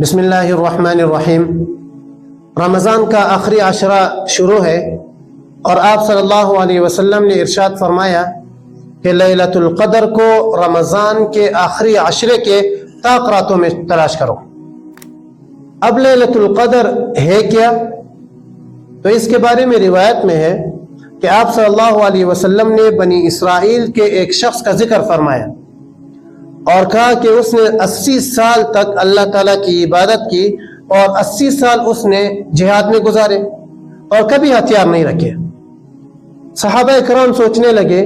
بسم اللہ الرحمن الرحیم۔ رمضان کا آخری عشرہ شروع ہے اور آپ صلی اللہ علیہ وسلم نے ارشاد فرمایا کہ لیلۃ القدر کو رمضان کے آخری عشرے کے طاق راتوں میں تلاش کرو۔ اب لیلۃ القدر ہے کیا؟ تو اس کے بارے میں روایت میں ہے کہ آپ صلی اللہ علیہ وسلم نے بنی اسرائیل کے ایک شخص کا ذکر فرمایا اور کہا کہ اس نے 80 سال تک اللہ تعالیٰ کی عبادت کی اور 80 سال اس نے جہاد میں گزارے اور کبھی ہتھیار نہیں رکھے۔ صحابہ کرام سوچنے لگے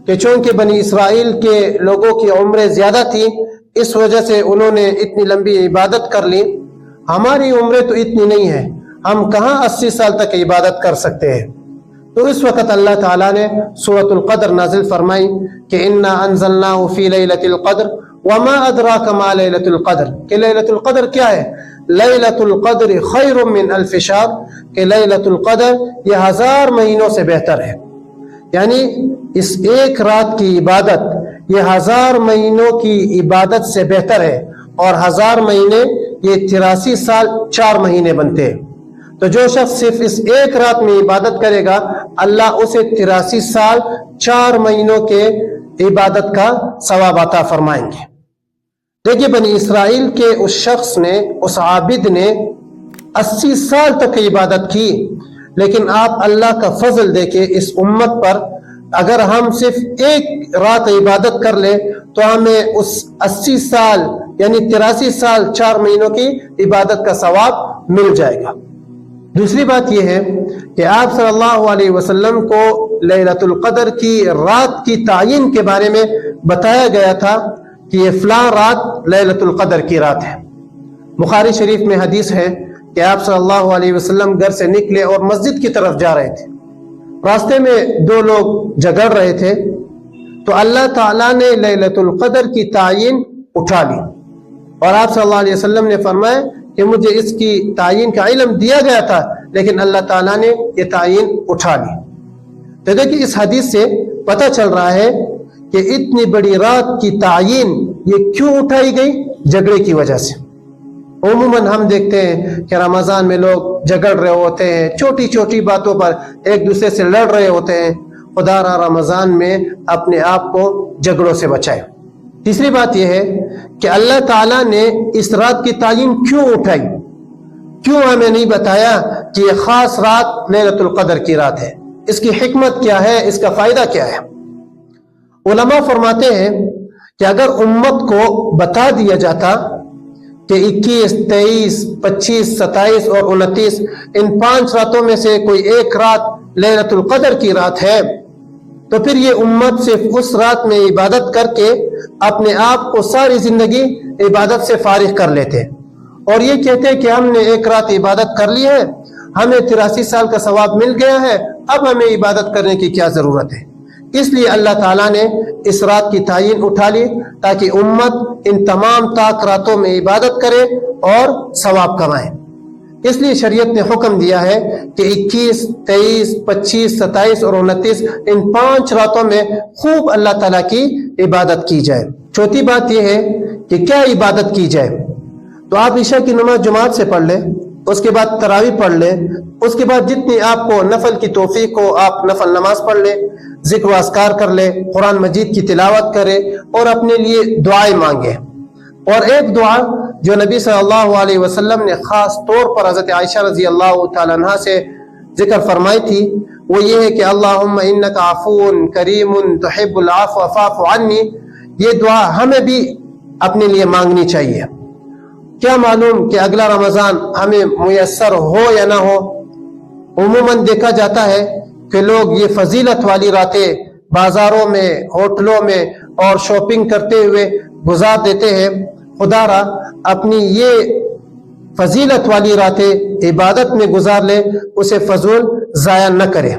کہ چونکہ بنی اسرائیل کے لوگوں کی عمریں زیادہ تھی اس وجہ سے انہوں نے اتنی لمبی عبادت کر لی، ہماری عمریں تو اتنی نہیں ہیں، ہم کہاں 80 سال تک عبادت کر سکتے ہیں۔ تو اس وقت اللہ تعالیٰ نے سورۃ القدر نازل فرمائی کہ انا انزلناہ فی لیلۃ القدر وما ادراک ما لیلۃ القدر، کہ لیلۃ القدر کیا ہے؟ لیلۃ القدر خیر من الف شہر، کہ لیلۃ القدر یہ 1000 مہینوں سے بہتر ہے، یعنی اس ایک رات کی عبادت یہ 1000 مہینوں کی عبادت سے بہتر ہے، اور 1000 مہینے یہ 83 سال 4 مہینے بنتے ہیں۔ تو جو شخص صرف اس ایک رات میں عبادت کرے گا اللہ اسے 83 سال 4 مہینوں کے عبادت کا ثواب عطا فرمائیں گے۔ دیکھیے بنی اسرائیل کے اس شخص نے، اس عابد نے 80 سال تک عبادت کی، لیکن آپ اللہ کا فضل دیکھیں اس امت پر، اگر ہم صرف ایک رات عبادت کر لیں تو ہمیں اس 80 سال یعنی 83 سال 4 مہینوں کی عبادت کا ثواب مل جائے گا۔ دوسری بات یہ ہے کہ آپ صلی اللہ علیہ وسلم کو لیلۃ القدر کی رات کی تعین کے بارے میں بتایا گیا تھا کہ یہ فلاں رات لیلۃ القدر کی رات ہے۔ بخاری شریف میں حدیث ہے کہ آپ صلی اللہ علیہ وسلم گھر سے نکلے اور مسجد کی طرف جا رہے تھے، راستے میں 2 لوگ جھگڑ رہے تھے، تو اللہ تعالیٰ نے لیلۃ القدر کی تعین اٹھا لی اور آپ صلی اللہ علیہ وسلم نے فرمایا کہ مجھے اس کی تعین کا علم دیا گیا تھا لیکن اللہ تعالیٰ نے یہ تعین اٹھا لی۔ تو دیکھیں اس حدیث سے پتہ چل رہا ہے کہ اتنی بڑی رات کی تعین یہ کیوں اٹھائی گئی؟ جھگڑے کی وجہ سے۔ عموماً ہم دیکھتے ہیں کہ رمضان میں لوگ جھگڑ رہے ہوتے ہیں، چھوٹی چھوٹی باتوں پر ایک دوسرے سے لڑ رہے ہوتے ہیں۔ خدا را رمضان میں اپنے آپ کو جھگڑوں سے بچائے۔ تیسری بات یہ ہے کہ اللہ تعالیٰ نے اس رات کی تعین کیوں اٹھائی، کیوں ہمیں نہیں بتایا کہ یہ خاص رات لیلۃ القدر کی رات ہے؟ اس کی حکمت کیا ہے، اس کا فائدہ کیا ہے؟ علماء فرماتے ہیں کہ اگر امت کو بتا دیا جاتا کہ 21، 23، 25، 27 اور 29 ان 5 راتوں میں سے کوئی ایک رات لیلۃ القدر کی رات ہے، تو پھر یہ امت صرف اس رات میں عبادت کر کے اپنے آپ کو ساری زندگی عبادت سے فارغ کر لیتے اور یہ کہتے کہ ہم نے ایک رات عبادت کر لی ہے، ہمیں 83 سال کا ثواب مل گیا ہے، اب ہمیں عبادت کرنے کی کیا ضرورت ہے؟ اس لیے اللہ تعالیٰ نے اس رات کی تعین اٹھا لی تاکہ امت ان تمام طاق راتوں میں عبادت کرے اور ثواب کمائے۔ اس لیے شریعت نے حکم دیا ہے کہ 21، 23، 25، 27 اور 29 ان 5 راتوں میں خوب اللہ تعالیٰ کی عبادت کی جائے۔ چوتھی بات یہ ہے کہ کیا عبادت کی جائے؟ تو آپ عشاء کی نماز جماعت سے پڑھ لیں، اس کے بعد تراویح پڑھ لیں، اس کے بعد جتنی آپ کو نفل کی توفیق ہو آپ نفل نماز پڑھ لیں، ذکر و اذکار کر لیں، قرآن مجید کی تلاوت کریں اور اپنے لیے دعائیں مانگیں۔ اور ایک دعا جو نبی صلی اللہ علیہ وسلم نے خاص طور پر حضرت عائشہ رضی اللہ تعالیٰ عنہ سے ذکر فرمائی تھی وہ یہ ہے کہ اللہم انک عفو کریم تحب العفو فاعف عنی۔ یہ دعا ہمیں بھی اپنے لیے مانگنی چاہیے۔ کیا معلوم کہ اگلا رمضان ہمیں میسر ہو یا نہ ہو۔ عموماً دیکھا جاتا ہے کہ لوگ یہ فضیلت والی راتیں بازاروں میں، ہوٹلوں میں اور شاپنگ کرتے ہوئے گزار دیتے ہیں۔ خدا را اپنی یہ فضیلت والی راتیں عبادت میں گزار لے، اسے فضول ضائع نہ کرے۔